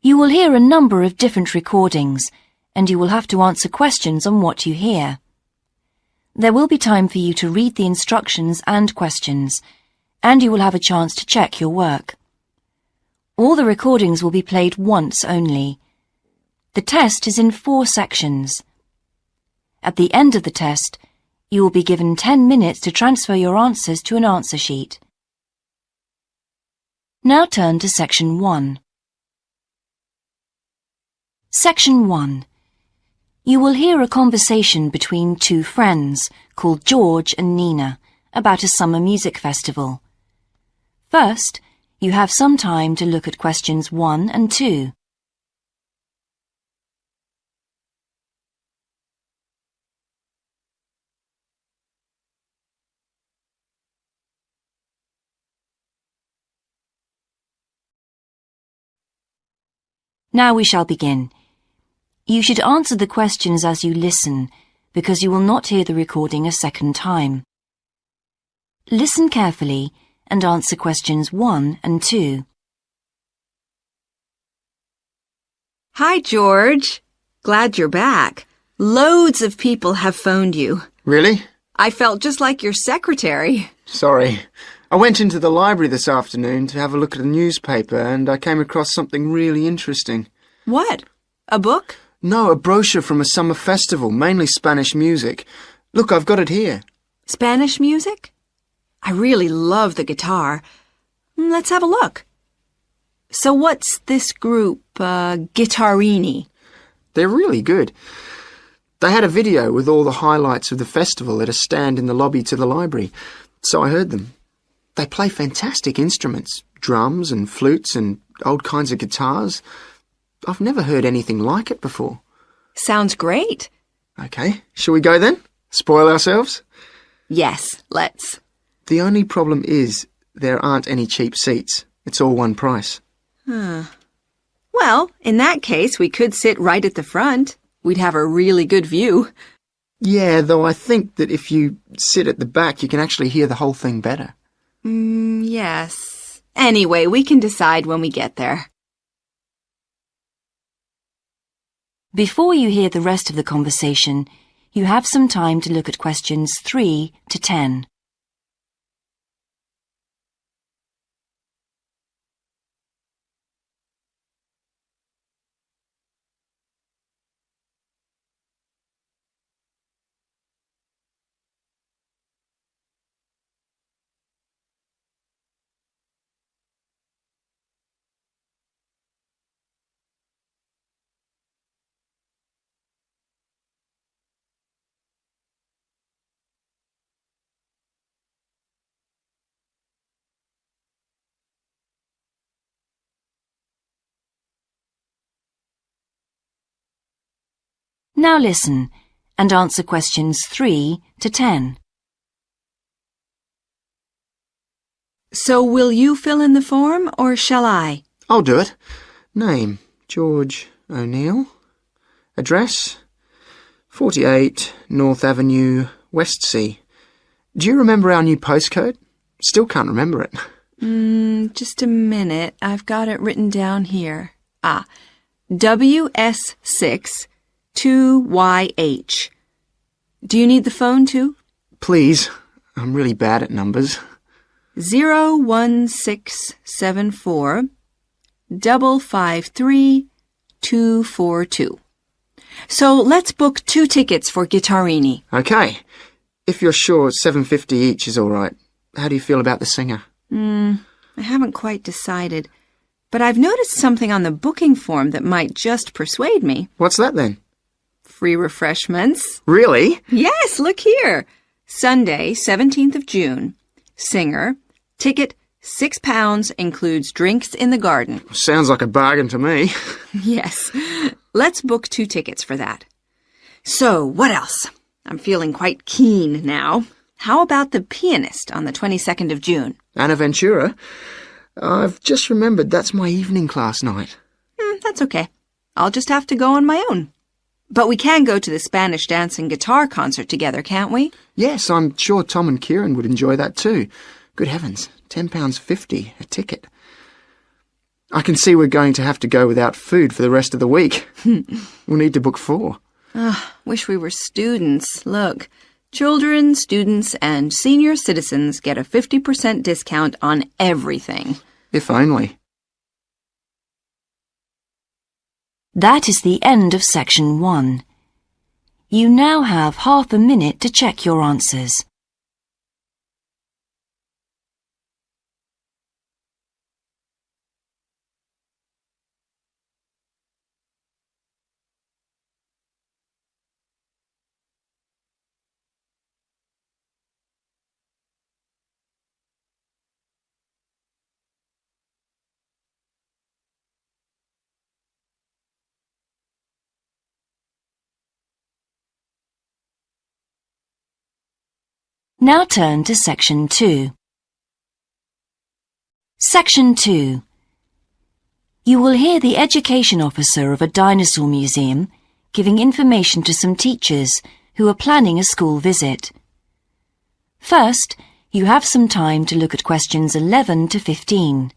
You will hear a number of different recordings, and you will have to answer questions on what you hear. There will be time for you to read the instructions and questions, and you will have a chance to check your work. All the recordings will be played once only. The test is in 4 sections. At the end of the test, you will be given 10 minutes to transfer your answers to an answer sheet. Now turn to Section 1. Section 1. You will hear a conversation between 2 friends called George and Nina about a summer music festival. First, you have some time to look at questions 1 and 2. Now we shall begin. You should answer the questions as you listen, because you will not hear the recording a second time. Listen carefully and answer questions 1 and 2. Hi, George. Glad you're back. Loads of people have phoned you. Really? I felt just like your secretary. Sorry. I went into the library this afternoon to have a look at a newspaper and I came across something really interesting. What? A book? No, a brochure from a summer festival, mainly Spanish music. Look, I've got it here. Spanish music? I really love the guitar. Let's have a look. So what's this group, Guittarini? They're really good. They had a video with all the highlights of the festival at a stand in the lobby to the library, so I heard them. They play fantastic instruments, drums and flutes and old kinds of guitars. I've never heard anything like it before. Sounds great. Okay, shall we go then? Spoil ourselves? Yes, let's. The only problem is there aren't any cheap seats. It's all one price. Well, in that case, we could sit right at the front. We'd have a really good view. Yeah, though I think that if you sit at the back, you can actually hear the whole thing better. Yes. Anyway, we can decide when we get there. Before you hear the rest of the conversation, you have some time to look at questions 3 to 10. Now listen and answer questions 3 to 10. So will you fill in the form, or shall I? I'll do it. Name, George O'Neill. Address, 48 North Avenue, Westsea. Do you remember our new postcode? Still can't remember it. Just a minute. I've got it written down here. WS6 2YH. Do you need the phone too? Please. I'm really bad at numbers. 01674 553 242. So let's book 2 tickets for Guittarini. Okay. If you're sure $7.50 each is all right. How do you feel about the singer? I haven't quite decided. But I've noticed something on the booking form that might just persuade me. What's that then? Free refreshments. Really? Yes, look here. Sunday, 17th of June. Singer. Ticket, £6, includes drinks in the garden. Sounds like a bargain to me. Yes. Let's book 2 tickets for that. So, what else? I'm feeling quite keen now. How about the pianist on the 22nd of June? Anna Ventura? I've just remembered that's my evening class night. That's okay. I'll just have to go on my own. But we can go to the Spanish dance and guitar concert together, can't we? Yes, I'm sure Tom and Kieran would enjoy that too. Good heavens, £10.50 a ticket. I can see we're going to have to go without food for the rest of the week. We'll need to book 4. Wish we were students. Look, children, students, and senior citizens get a 50% discount on everything. If only. That is the end of section 1. You now have half a minute to check your answers. Now turn to section 2. Section 2. You will hear the education officer of a dinosaur museum giving information to some teachers who are planning a school visit. First, you have some time to look at questions 11 to 15.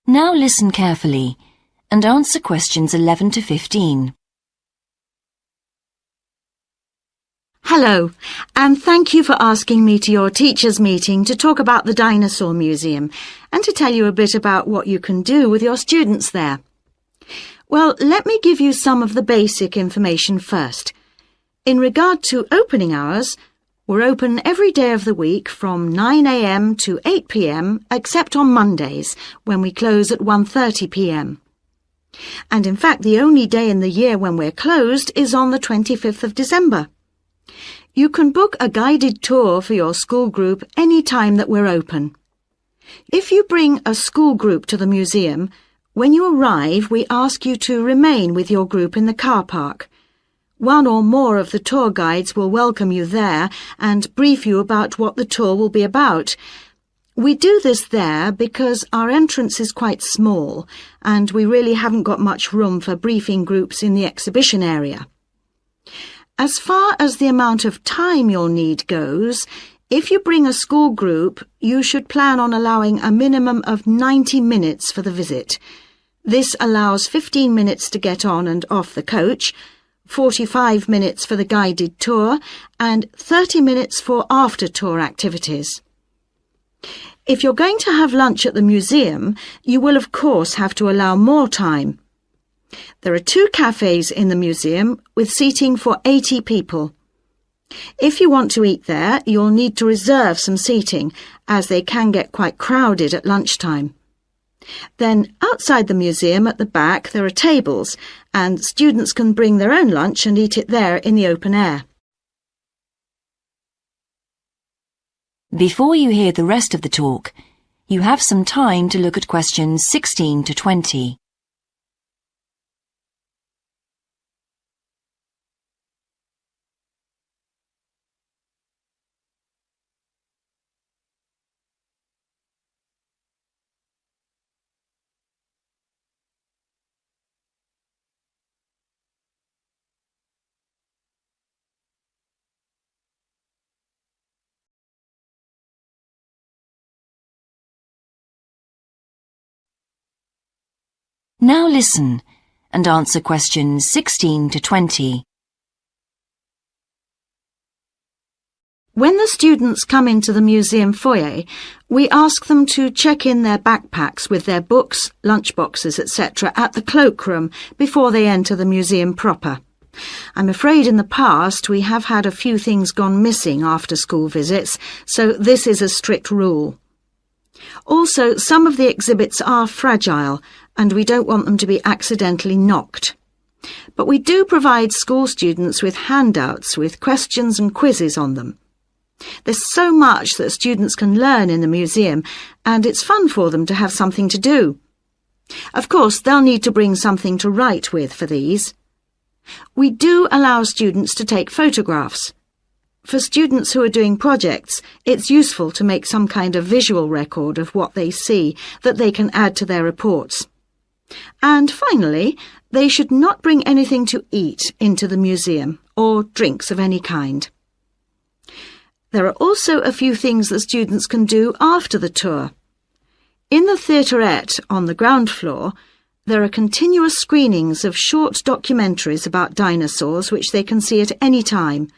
Now listen carefully and answer questions 11 to 15. Hello, and thank you for asking me to your teachers' meeting to talk about the Dinosaur Museum and to tell you a bit about what you can do with your students there. Well, let me give you some of the basic information first. In regard to opening hours, we're open every day of the week from 9 a.m. to 8 p.m. except on Mondays, when we close at 1:30 p.m. And in fact, the only day in the year when we're closed is on the 25th of December. You can book a guided tour for your school group any time that we're open. If you bring a school group to the museum, when you arrive, we ask you to remain with your group in the car park. One or more of the tour guides will welcome you there and brief you about what the tour will be about. We do this there because our entrance is quite small and we really haven't got much room for briefing groups in the exhibition area. As far as the amount of time you'll need goes, if you bring a school group, you should plan on allowing a minimum of 90 minutes for the visit. This allows 15 minutes to get on and off the coach, 45 minutes for the guided tour, and 30 minutes for after-tour activities. If you're going to have lunch at the museum, you will of course have to allow more time. There are 2 cafes in the museum with seating for 80 people. If you want to eat there, you'll need to reserve some seating, as they can get quite crowded at lunchtime. Then, outside the museum at the back, there are tables, and students can bring their own lunch and eat it there in the open air. Before you hear the rest of the talk, you have some time to look at questions 16 to 20. Now listen and answer questions 16 to 20. When the students come into the museum foyer, we ask them to check in their backpacks with their books, lunchboxes, etc. at the cloakroom before they enter the museum proper. I'm afraid in the past we have had a few things gone missing after school visits, so this is a strict rule. Also, some of the exhibits are fragile, and we don't want them to be accidentally knocked. But we do provide school students with handouts with questions and quizzes on them. There's so much that students can learn in the museum, and it's fun for them to have something to do. Of course, they'll need to bring something to write with for these. We do allow students to take photographs. For students who are doing projects, it's useful to make some kind of visual record of what they see that they can add to their reports. And finally, they should not bring anything to eat into the museum or drinks of any kind. There are also a few things that students can do after the tour. In the theaterette on the ground floor, there are continuous screenings of short documentaries about dinosaurs which they can see at any time.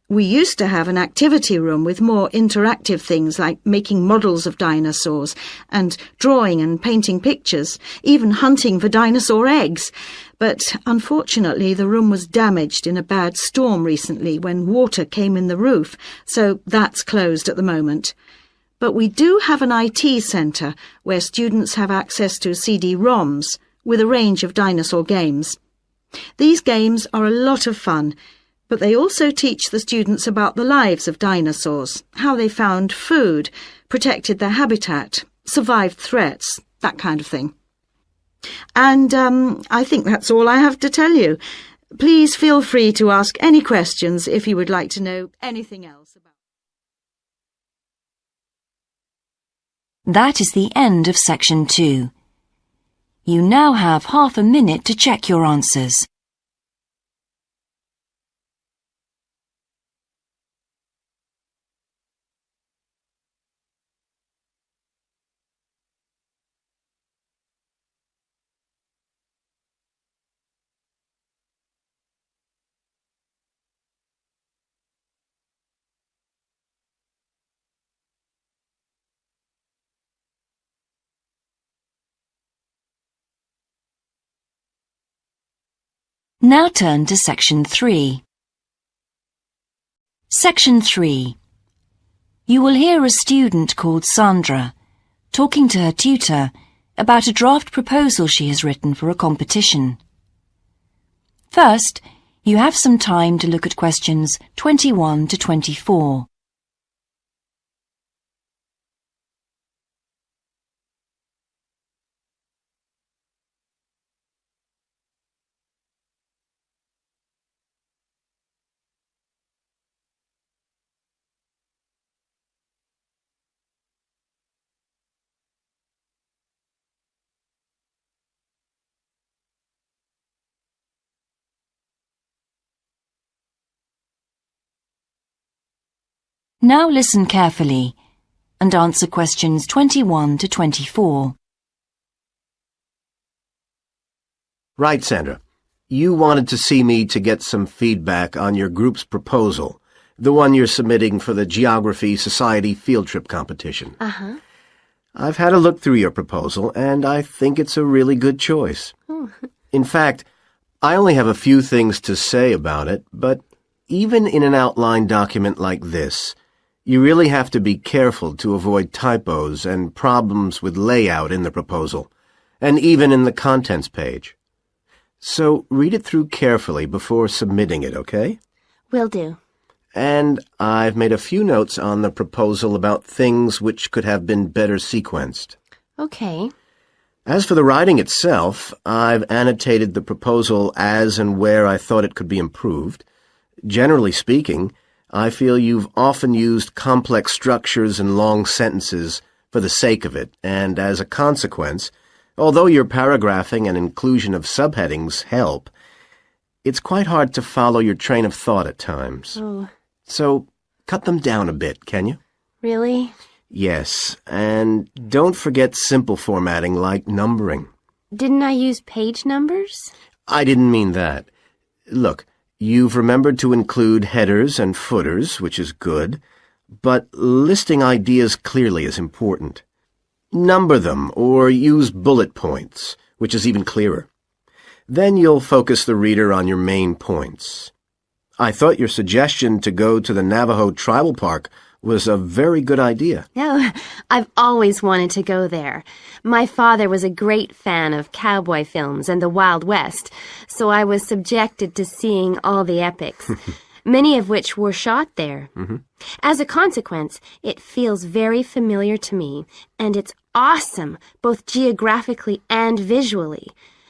We used to have an activity room with more interactive things like making models of dinosaurs and drawing and painting pictures, even hunting for dinosaur eggs. But unfortunately, the room was damaged in a bad storm recently when water came in the roof, so that's closed at the moment. But we do have an IT centre where students have access to CD-ROMs with a range of dinosaur games. These games are a lot of fun, but they also teach the students about the lives of dinosaurs, how they found food, protected their habitat, survived threats, that kind of thing. And I think that's all I have to tell you. Please feel free to ask any questions if you would like to know anything else about. That is the end of section 2. You now have half a minute to check your answers. Now turn to section 3. Section 3. You will hear a student called Sandra talking to her tutor about a draft proposal she has written for a competition. First, you have some time to look at questions 21 to 24. Now listen carefully and answer questions 21 to 24. Right, Sandra. You wanted to see me to get some feedback on your group's proposal, the one you're submitting for the Geography Society field trip competition. Uh-huh. I've had a look through your proposal, and I think it's a really good choice. In fact, I only have a few things to say about it, but even in an outline document like this, you really have to be careful to avoid typos and problems with layout in the proposal, and even in the contents page. So read it through carefully before submitting it, okay? Will do. And I've made a few notes on the proposal about things which could have been better sequenced. Okay. As for the writing itself, I've annotated the proposal as and where I thought it could be improved. Generally speaking, I feel you've often used complex structures and long sentences for the sake of it, and as a consequence, although your paragraphing and inclusion of subheadings help, it's quite hard to follow your train of thought at times. Oh. So, cut them down a bit, can you? Really? Yes, and don't forget simple formatting like numbering. Didn't I use page numbers? I didn't mean that. Look, you've remembered to include headers and footers, which is good, but listing ideas clearly is important. Number them or use bullet points, which is even clearer. Then you'll focus the reader on your main points. I thought your suggestion to go to the Navajo Tribal Park was a very good idea. No, I've always wanted to go there. My father was a great fan of cowboy films and the Wild West, so I was subjected to seeing all the epics. many of which were shot there. As a consequence, it feels very familiar to me, and it's awesome, both geographically and visually.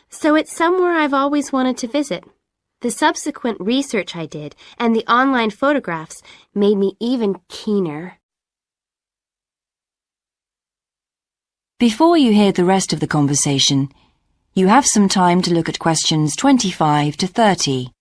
So it's somewhere I've always wanted to visit. The subsequent research I did and the online photographs made me even keener. Before you hear the rest of the conversation, you have some time to look at questions 25 to 30.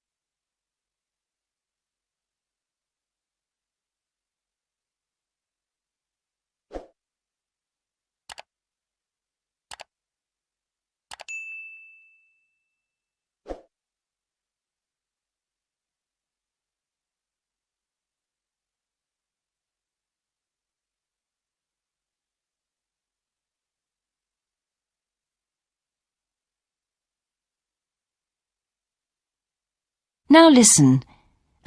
Now listen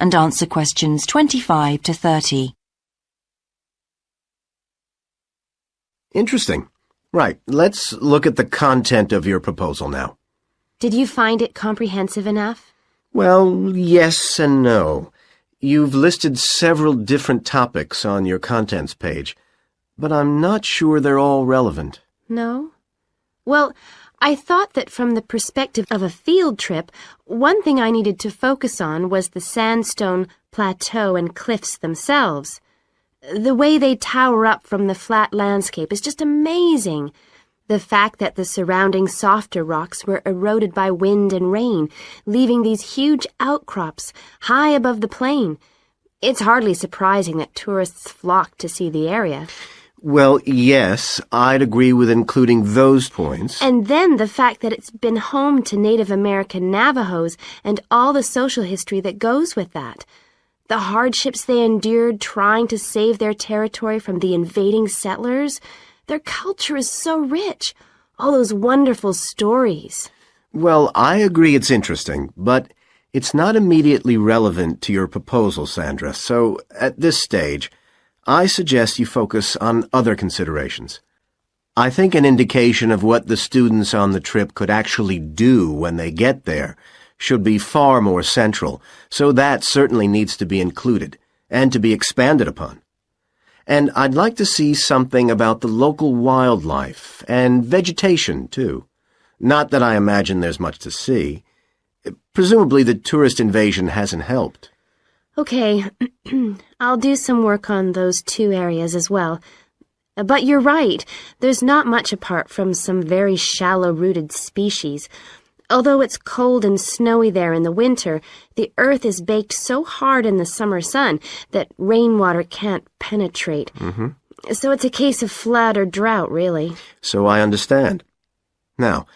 and answer questions 25 to 30. Interesting. Right, let's look at the content of your proposal now. Did you find it comprehensive enough? Well, yes and no. You've listed several different topics on your contents page, but I'm not sure they're all relevant. No? Well, I thought that from the perspective of a field trip, one thing I needed to focus on was the sandstone plateau and cliffs themselves. The way they tower up from the flat landscape is just amazing. The fact that the surrounding softer rocks were eroded by wind and rain, leaving these huge outcrops high above the plain. It's hardly surprising that tourists flock to see the area. Well, yes, I'd agree with including those points. And then the fact that it's been home to Native American Navajos and all the social history that goes with that. The hardships they endured trying to save their territory from the invading settlers. Their culture is so rich. All those wonderful stories. Well, I agree it's interesting, but it's not immediately relevant to your proposal, Sandra, so at this stage, I suggest you focus on other considerations. I think an indication of what the students on the trip could actually do when they get there should be far more central, so that certainly needs to be included and to be expanded upon. And I'd like to see something about the local wildlife and vegetation, too. Not that I imagine there's much to see. Presumably the tourist invasion hasn't helped. Okay, I'll do some work on those two areas as well. But you're right, there's not much apart from some very shallow-rooted species. Although it's cold and snowy there in the winter, the earth is baked so hard in the summer sun that rainwater can't penetrate. So it's a case of flood or drought, really. So I understand. Now,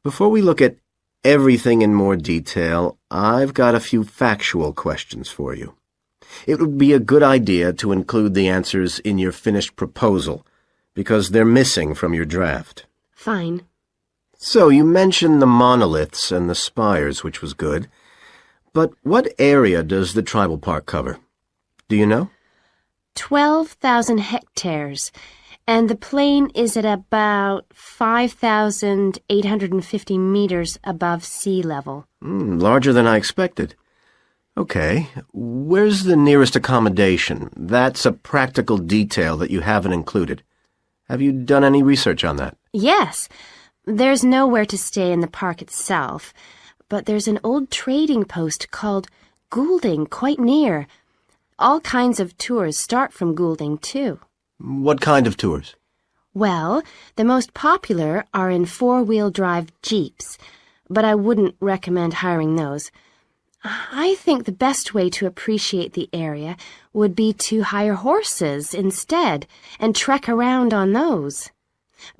before we look at everything in more detail, I've got a few factual questions for you. It would be a good idea to include the answers in your finished proposal, because they're missing from your draft. Fine. So you mentioned the monoliths and the spires, which was good. But what area does the tribal park cover? Do you know? 12,000 hectares. And the plain is at about 5,850 meters above sea level. Larger than I expected. Okay, where's the nearest accommodation? That's a practical detail that you haven't included. Have you done any research on that? Yes, there's nowhere to stay in the park itself, but there's an old trading post called Goulding quite near. All kinds of tours start from Goulding, too. What kind of tours? Well, the most popular are in four-wheel drive Jeeps, but I wouldn't recommend hiring those. I think the best way to appreciate the area would be to hire horses instead and trek around on those.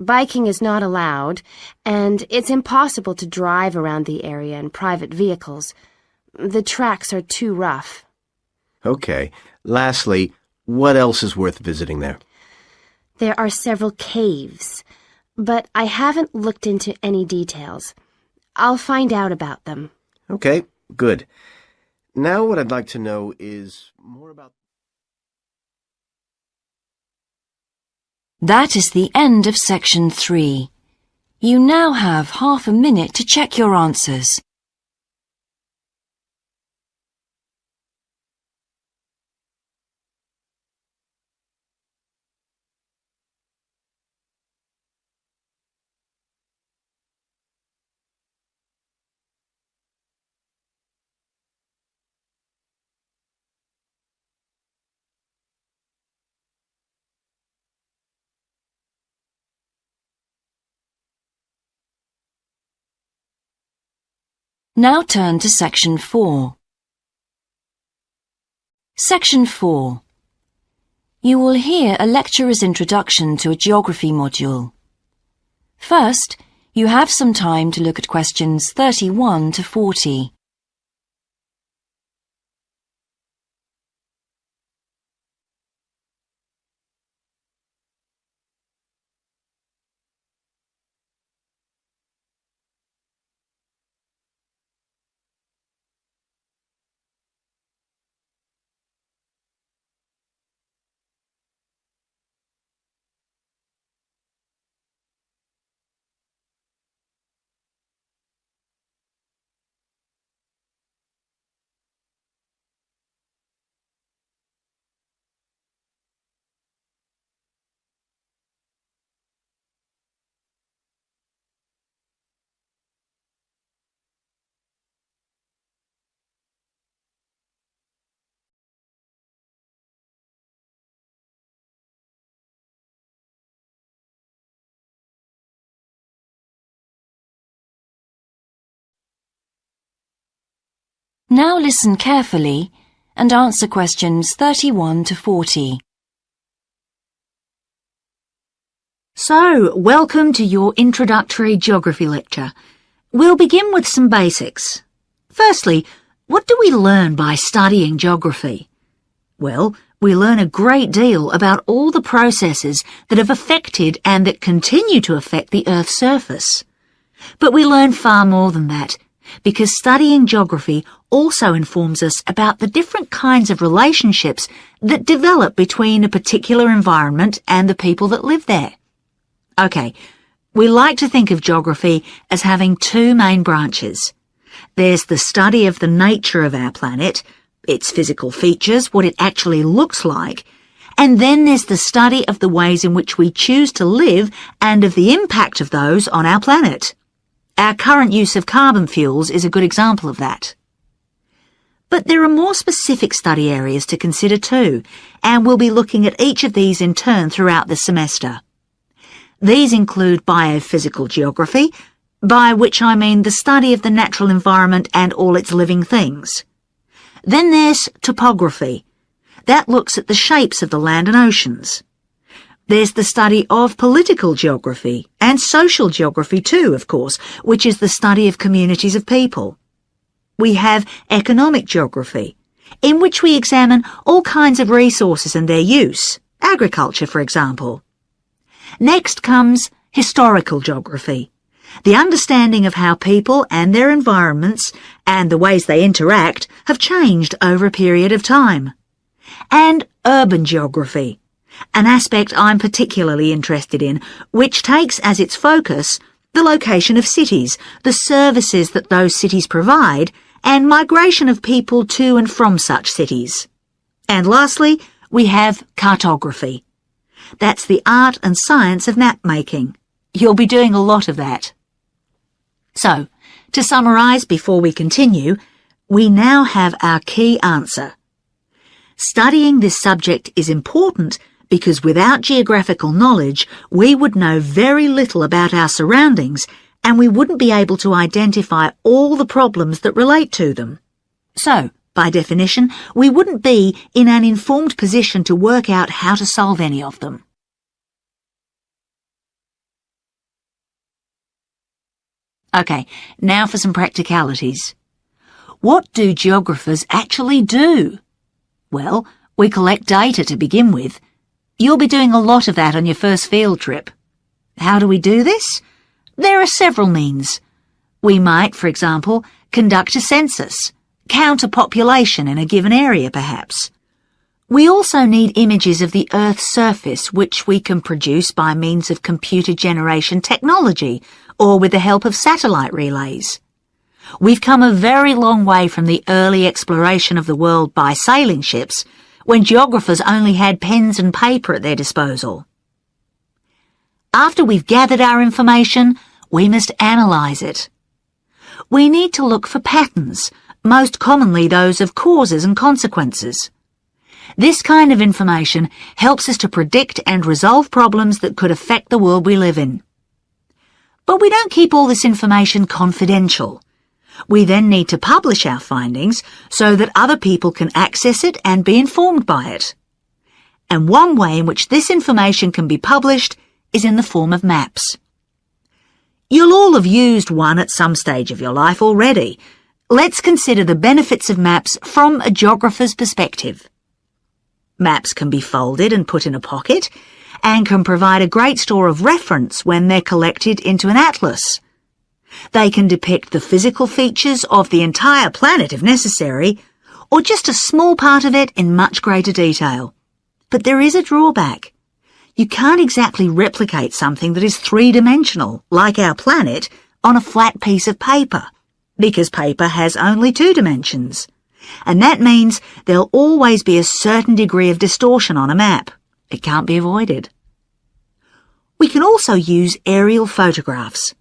Biking is not allowed, and it's impossible to drive around the area in private vehicles. The tracks are too rough. Okay. Lastly, what else is worth visiting there? There are several caves, but I haven't looked into any details. I'll find out about them. Okay, good. Now what I'd like to know is more about... That is the end of section 3. You now have half a minute to check your answers. Now turn to Section 4. Section 4. You will hear a lecturer's introduction to a geography module. First, you have some time to look at questions 31 to 40. Now listen carefully and answer questions 31 to 40. So, welcome to your introductory geography lecture. We'll begin with some basics. Firstly, what do we learn by studying geography? Well, we learn a great deal about all the processes that have affected and that continue to affect the Earth's surface. But we learn far more than that, because studying geography also informs us about the different kinds of relationships that develop between a particular environment and the people that live there. Okay, we like to think of geography as having two main branches. There's the study of the nature of our planet, its physical features, what it actually looks like, and then there's the study of the ways in which we choose to live and of the impact of those on our planet. Our current use of carbon fuels is a good example of that. But there are more specific study areas to consider too, and we'll be looking at each of these in turn throughout the semester. These include biophysical geography, by which I mean the study of the natural environment and all its living things. Then there's topography. That looks at the shapes of the land and oceans. There's the study of political geography, and social geography too, of course, which is the study of communities of people. We have economic geography, in which we examine all kinds of resources and their use, agriculture, for example. Next comes historical geography, the understanding of how people and their environments and the ways they interact have changed over a period of time. And urban geography, an aspect I'm particularly interested in, which takes as its focus the location of cities, the services that those cities provide, and migration of people to and from such cities. And lastly, we have cartography. That's the art and science of map making. You'll be doing a lot of that. So, to summarise before we continue, we now have our key answer. Studying this subject is important because without geographical knowledge, we would know very little about our surroundings and we wouldn't be able to identify all the problems that relate to them. So, by definition, we wouldn't be in an informed position to work out how to solve any of them. Okay, now for some practicalities. What do geographers actually do? Well, we collect data to begin with. You'll be doing a lot of that on your first field trip. How do we do this? There are several means. We might, for example, conduct a census, count a population in a given area perhaps. We also need images of the Earth's surface which we can produce by means of computer generation technology or with the help of satellite relays. We've come a very long way from the early exploration of the world by sailing ships, when geographers only had pens and paper at their disposal. After we've gathered our information, we must analyse it. We need to look for patterns, most commonly those of causes and consequences. This kind of information helps us to predict and resolve problems that could affect the world we live in. But we don't keep all this information confidential. We then need to publish our findings so that other people can access it and be informed by it. And one way in which this information can be published is in the form of maps. You'll all have used one at some stage of your life already. Let's consider the benefits of maps from a geographer's perspective. Maps can be folded and put in a pocket and can provide a great store of reference when they're collected into an atlas. They can depict the physical features of the entire planet if necessary, or just a small part of it in much greater detail. But there is a drawback. You can't exactly replicate something that is three-dimensional, like our planet, on a flat piece of paper, because paper has only 2 dimensions. And that means there'll always be a certain degree of distortion on a map. It can't be avoided. We can also use aerial photographs,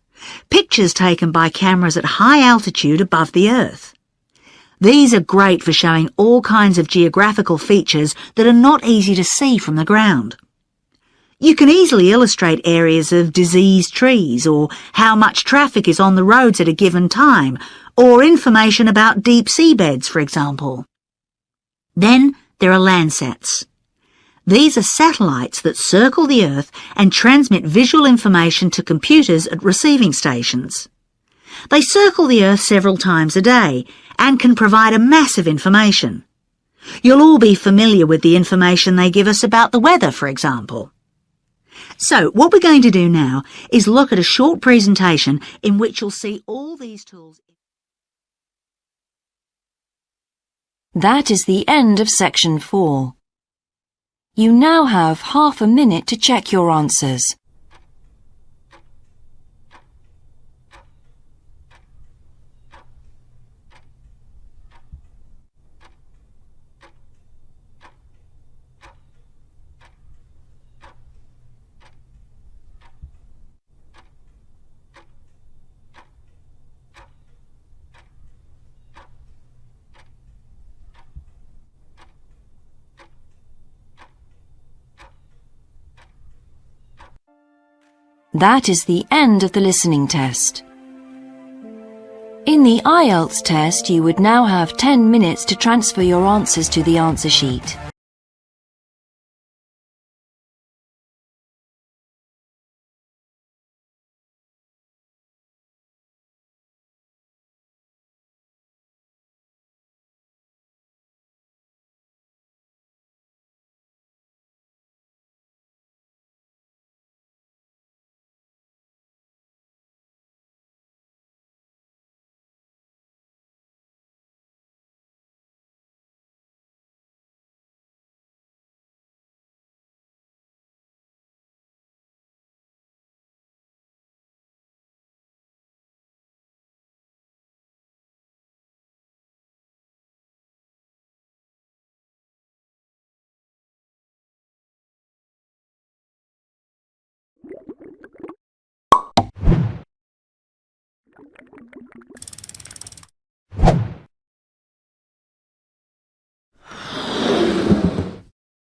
pictures taken by cameras at high altitude above the Earth. These are great for showing all kinds of geographical features that are not easy to see from the ground. You can easily illustrate areas of diseased trees, or how much traffic is on the roads at a given time, or information about deep seabeds, for example. Then there are Landsats. These are satellites that circle the Earth and transmit visual information to computers at receiving stations. They circle the Earth several times a day and can provide a massive information. You'll all be familiar with the information they give us about the weather, for example. So what we're going to do now is look at a short presentation in which you'll see all these tools. That is the end of section 4. You now have half a minute to check your answers. That is the end of the listening test. In the IELTS test, you would now have 10 minutes to transfer your answers to the answer sheet.